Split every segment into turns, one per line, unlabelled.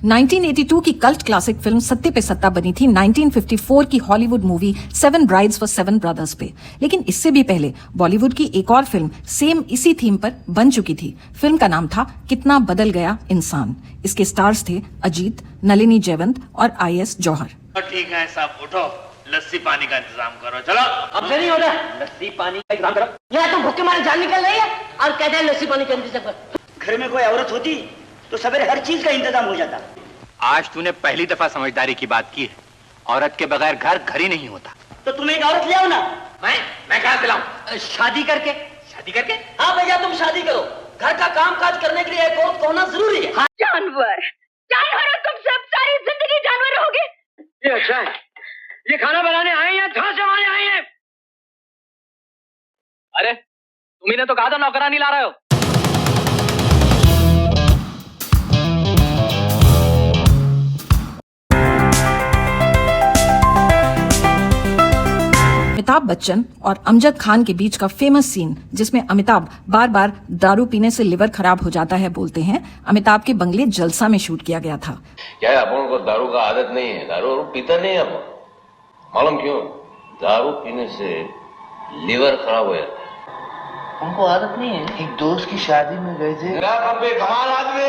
1982 की cult classic film सत्ते पे सत्ता बनी थी 1954 की Hollywood movie seven brides for seven brothers पे। लेकिन इससे भी पहले बॉलीवुड की एक और फिल्म सेम इसी थीम पर बन चुकी थी। फिल्म का नाम था कितना बदल गया इंसान। इसके स्टार्स थे अजीत, नलिनी जयवंत और IS जौहर।
ठीक है साहब, उठो, लस्सी पानी का इंतजाम करो। चलो,
अब से नहीं हो रहा लस्सी पानी का इंतजाम करो। यहाँ तो भूखे मारे जान निकल रही है और कहते हैं लस्सी पानी का इंतजाम करो।
घर में कोई औरत होती तो सवेरे हर चीज का इंतजाम हो जाता।
आज तूने पहली दफा समझदारी की बात की है। औरत के बगैर घर ही नहीं होता।
तो तुम एक औरत ले आओ ना।
मैं कहाँ से लाऊं? शादी करके। हाँ भैया, तुम शादी करो। घर का काम काज करने के लिए एक औरत होना जरूरी है।
जानवर हो तुम सब, सारी जिंदगी जानवर रहोगे।
ये अच्छा है। ये खाना बनाने आए या घास जमाने आए हैं?
अरे तुम्ही ने तो कहा था नौकरानी ला रहे हो।
अमिताभ बच्चन और अमजद खान के बीच का फेमस सीन, जिसमें अमिताभ बार बार दारू पीने से लिवर खराब हो जाता है, बोलते हैं अमिताभ के बंगले जलसा में शूट किया गया था।
क्या है, अपन को दारू का आदत नहीं है, दारू पीता नहीं है अपन। मालूम क्यों? दारू पीने से लिवर खराब हो जाता है।
उनको आदत नहीं है। एक दोस्त की शादी में गए थे।
कमाल आदमी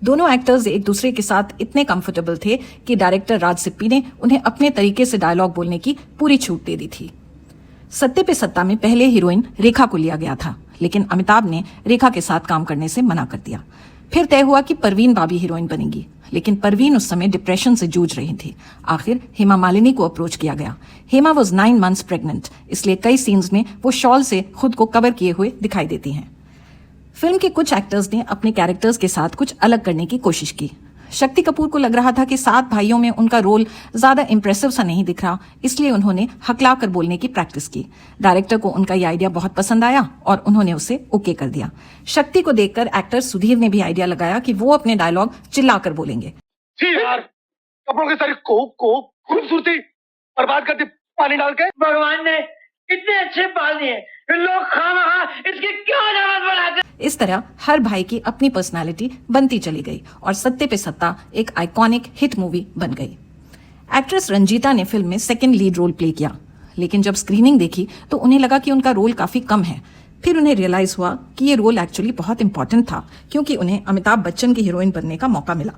दोनों एक्टर्स एक दूसरे के साथ इतने कंफर्टेबल थे कि डायरेक्टर राज सिप्पी ने उन्हें अपने तरीके से डायलॉग बोलने की पूरी छूट दे दी थी। सत्ते पे सत्ता में पहले हीरोइन रेखा को लिया गया था, लेकिन अमिताभ ने रेखा के साथ काम करने से मना कर दिया। फिर तय हुआ कि परवीन बाबी हीरोइन बनेगी, लेकिन परवीन उस समय डिप्रेशन से जूझ रही थी। आखिर हेमा मालिनी को अप्रोच किया गया। हेमा वॉज 9 months प्रेग्नेंट, इसलिए कई सीन्स में वो शॉल से खुद को कवर किए हुए दिखाई देती हैं। फिल्म के कुछ एक्टर्स ने अपने कैरेक्टर्स के साथ कुछ अलग करने की कोशिश की। शक्ति कपूर को लग रहा था कि 7 भाइयों में उनका रोल ज्यादा इंप्रेसिव सा नहीं दिख रहा, इसलिए उन्होंने हकला कर बोलने की प्रैक्टिस की। डायरेक्टर को उनका यह आइडिया बहुत पसंद आया और उन्होंने उसे ओके कर दिया। शक्ति को देखकर एक्टर सुधीर ने भी आइडिया लगाया कि वो अपने डायलॉग चिल्लाकर बोलेंगे।
यार, कपड़ों की सारी खूबसूरती बर्बाद कर दी पानी डाल के।
भगवान ने इतने अच्छे पाल दिए, लोग खाना इसकी क्यों जरूरत बनाते?
इस तरह हर भाई की अपनी पर्सनालिटी बनती चली गई और सत्ते पे सत्ता एक आइकॉनिक हिट मूवी बन गई। एक्ट्रेस रंजीता ने फिल्म में सेकंड लीड रोल प्ले किया, लेकिन जब स्क्रीनिंग देखी तो उन्हें लगा कि उनका रोल काफी कम है। फिर उन्हें रियलाइज हुआ कि ये रोल एक्चुअली बहुत इंपॉर्टेंट था, क्योंकि उन्हें अमिताभ बच्चन की हीरोइन बनने का मौका मिला।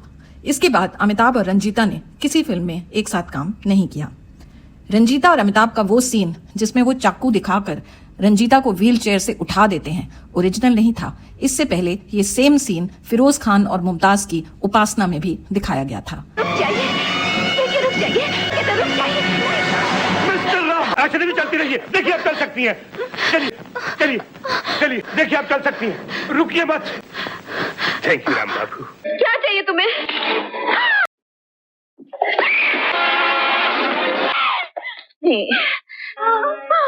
इसके बाद अमिताभ और रंजीता ने किसी फिल्म में एक साथ काम नहीं किया। रंजीता और अमिताभ का वो सीन जिसमें वो चाकू दिखाकर रंजीता को व्हील चेयर से उठा देते हैं, ओरिजिनल नहीं था। इससे पहले ये सेम सीन फिरोज खान और मुमताज की उपासना में भी दिखाया गया था।
ऐसे नहीं चलती रहिए, देखिए आप चल सकती हैं। चलिए देखिए आप चल सकती हैं, रुकिए मत। थैंक यू राम बाबू।
क्या चाहिए तुम्हें?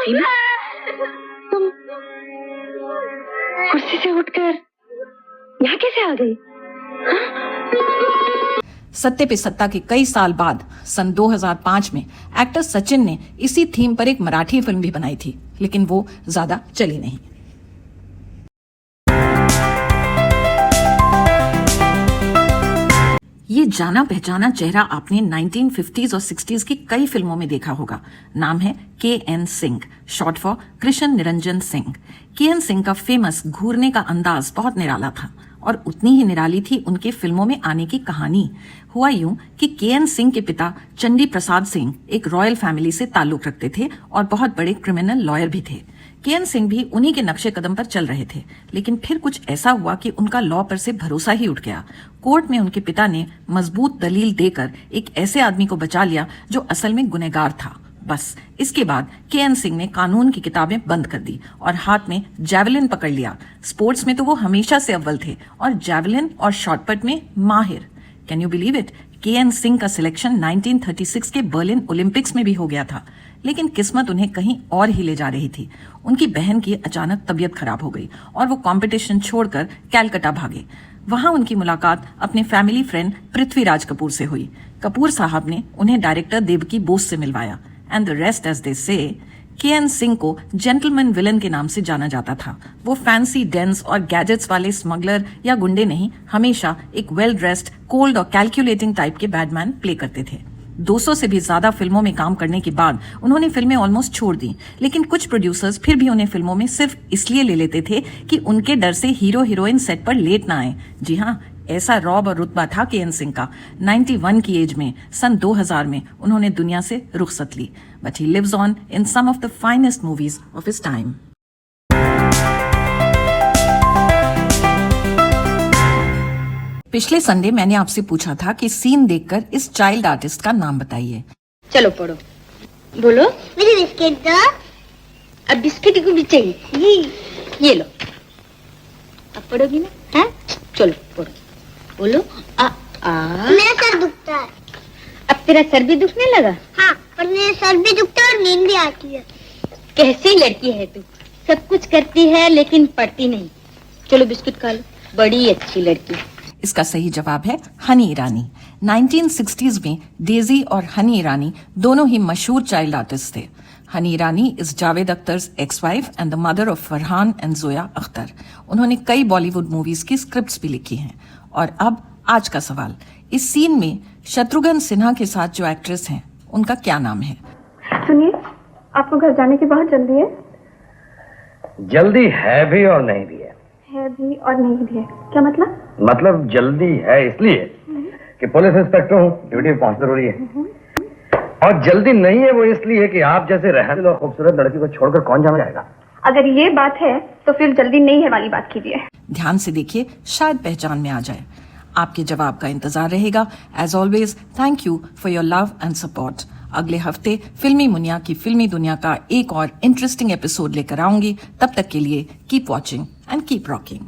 सीमा, तुम कुर्सी से उठकर यहाँ कैसे आ गई?
सत्ते पे सत्ता के कई साल बाद सन 2005 में एक्टर सचिन ने इसी थीम पर एक मराठी फिल्म भी बनाई थी, लेकिन वो ज्यादा चली नहीं। ये जाना पहचाना चेहरा आपने 1950s और 60s की कई फिल्मों में देखा होगा। नाम है KN Singh, short for Krishna Niranjan Singh. KN Singh का फेमस घूरने का अंदाज बहुत निराला था और उतनी ही निराली थी उनके फिल्मों में आने की कहानी। हुआ यूं कि KN सिंह के पिता चंडी प्रसाद सिंह एक रॉयल फैमिली से ताल्लुक रखते थे और बहुत बड़े क्रिमिनल लॉयर भी थे। KN सिंह भी उन्हीं के नक्शे कदम पर चल रहे थे, लेकिन फिर कुछ ऐसा हुआ कि उनका लॉ पर से भरोसा ही उठ गया। कोर्ट में उनके पिता ने मजबूत दलील देकर एक ऐसे आदमी को बचा लिया जो असल में गुनहगार था। बस इसके बाद KN सिंह ने कानून की किताबें बंद कर दी और हाथ में जैवलिन पकड़ लिया। स्पोर्ट्स में तो वो हमेशा से अव्वल थे और जैवलिन और शॉटपट में माहिर। Can you believe it? KN Singh का सिलेक्शन 1936 के बर्लिन ओलंपिक्स में भी हो गया था, लेकिन किस्मत उन्हें कहीं और ही ले जा रही थी। उनकी बहन की अचानक तबीयत खराब हो गई और वो कंपटीशन छोड़कर कैलकाटा भागे। वहां उनकी मुलाकात अपने फैमिली फ्रेंड पृथ्वीराज कपूर से हुई। कपूर साहब ने उन्हें डायरेक्टर देवकी बोस से मिलवाया and the rest as they say K N. Singh को जेंटलमैन विलन के नाम से जाना जाता था। वो फैंसी डेंस और गैजेट्स वाले स्मगलर या गुंडे नहीं, हमेशा एक वेल ड्रेस्ड, कोल्ड और कैलकुलेटिंग टाइप के बैडमैन प्ले करते थे। 200 से भी ज्यादा फिल्मों में काम करने के बाद उन्होंने फिल्में ऑलमोस्ट छोड़ दी, लेकिन कुछ प्रोड्यूसर्स फिर भी उन्हें फिल्मों में सिर्फ इसलिए ले लेते थे कि उनके डर से हीरो हीरोइन सेट पर लेट ना आए। जी हाँ, ऐसा रौब और रुतबा था के.एन. सिंह का। 91 की एज में सन 2000 में उन्होंने दुनिया से रुखसत ली, but he lives on in some of the finest movies of his time. पिछले संडे मैंने आपसे पूछा था कि सीन देखकर इस चाइल्ड आर्टिस्ट का नाम बताइए।
चलो पढ़ो। बोलो। मुझे बिस्किट दो। अब बिस्किट को भी चाहिए। ये लो। अब पढ़ोगी ना? हाँ? चलो पढ़ो। बोलो।
मेरा सर दुखता है।
अब तेरा सर भी दुखने लगा?
हाँ, पर मेरा सर भी दुखता है और नींद भी आती है।
कैसी लड़की है तू, सब कुछ करती है लेकिन पढ़ती नहीं। चलो बिस्किट खा लो, बड़ी अच्छी लड़की।
इसका सही जवाब है हनी ईरानी। 1960s में डेजी और हनी ईरानी दोनों ही मशहूर चाइल्ड आर्टिस्ट थे। Honey Irani is Javed Akhtar's ex-wife and the mother of Farhan and Zoya Akhtar. उन्होंने कई बॉलीवुड मूवीज की स्क्रिप्ट्स भी लिखी हैं। और अब आज का सवाल, इस सीन में शत्रुघ्न सिन्हा के साथ जो एक्ट्रेस हैं, उनका क्या नाम है?
सुनिए, आपको घर जाने की बहुत जल्दी है।
जल्दी है भी और नहीं भी है
भी और नहीं भी है। क्या मतलब?
मतलब जल्दी है इसलिए कि पुलिस इंस्पेक्टर हूँ, ड्यूटी पे पहुंचना जरूरी है, और जल्दी नहीं है वो इसलिए कि आप जैसे रहने और खूबसूरत लड़की को छोड़कर कौन जाना जाएगा।
अगर ये बात है तो फिर जल्दी नहीं है वाली बात कीजिए।
ध्यान से देखिए, शायद पहचान में आ जाए। आपके जवाब का इंतजार रहेगा। As always, thank you for your love and support. अगले हफ्ते फिल्मी मुनिया की फिल्मी दुनिया का एक और इंटरेस्टिंग एपिसोड लेकर आऊंगी। तब तक के लिए keep watching and keep rocking.